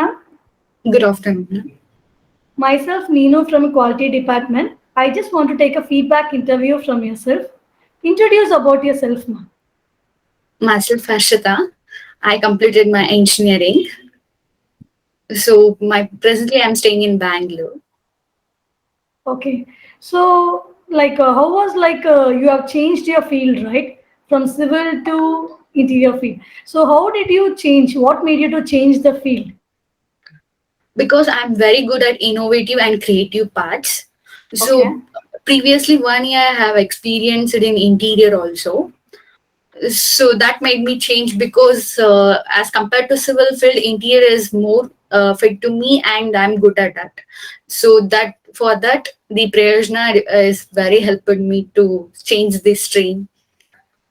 ma'am. Good afternoon. Myself, Meenu from Quality Department. I just want to take a feedback interview from yourself. Introduce about yourself, ma'am. Myself Harshitha. I completed my engineering. So my presently I'm staying in Bangalore. Okay. So, how was you have changed your field, right? From civil to interior field. So, how did you change? What made you to change the field? Because I'm very good at innovative and creative parts. Okay. So previously 1 year I have experienced in interior also. So that made me change because as compared to civil field, interior is more fit to me and I'm good at that. So that for that the Prayojna is very helped me to change this stream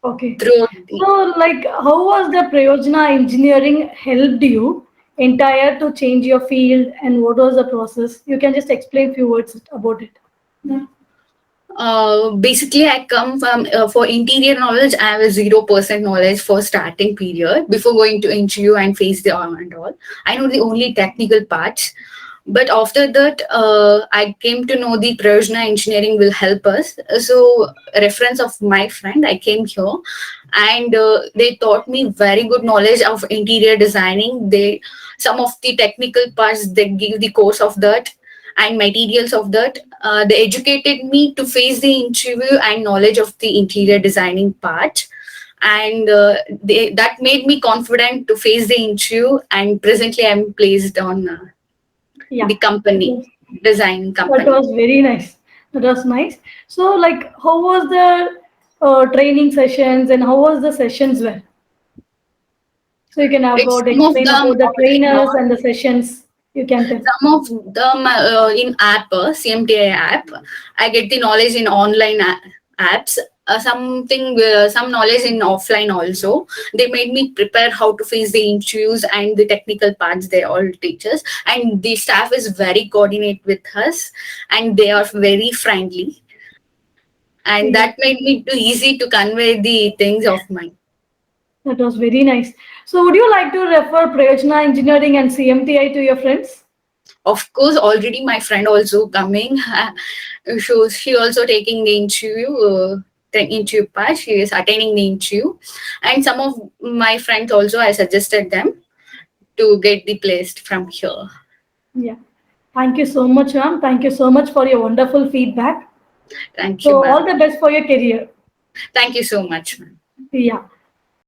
Okay. throughout So, the. how was the Prayojna engineering helped you entire to change your field and what was the process? You can just explain few words about it. Basically, I come from for interior knowledge. I have a 0% knowledge for starting period before going to interview and face the arm and all. I know the only technical parts, but after that, I came to know the Prajna engineering will help us. So, reference of my friend, I came here, and they taught me very good knowledge of interior designing. They some of the technical parts they give the course of that and materials of that. They educated me to face the interview and knowledge of the interior designing part, and that made me confident to face the interview. And presently, I'm placed on Yeah. the company, design That company. was very nice. That was nice. So, how was the training sessions and how was the sessions were? So you can It's about some of explain them about the online trainers or and the sessions. You can tell. some of them in app, CMTI app. I get the knowledge in online apps. Some knowledge in offline also. They made me prepare how to face the interviews and the technical parts. They all teach us, and the staff is very coordinate with us, and they are very friendly, and Yeah, that made me too easy to convey the things of mine. that was very nice. So would you like to refer Prayojna Engineering and CMTI to your friends? Of course, already my friend also coming. So she also taking the interview. The interview part. She is attending the interview, and some of my friends also I suggested them to get the placed from here. Yeah. Thank you so much, ma'am. Thank you so much for your wonderful feedback. Thank you, So ma'am. all the best for your career. Thank you so much, ma'am. Yeah.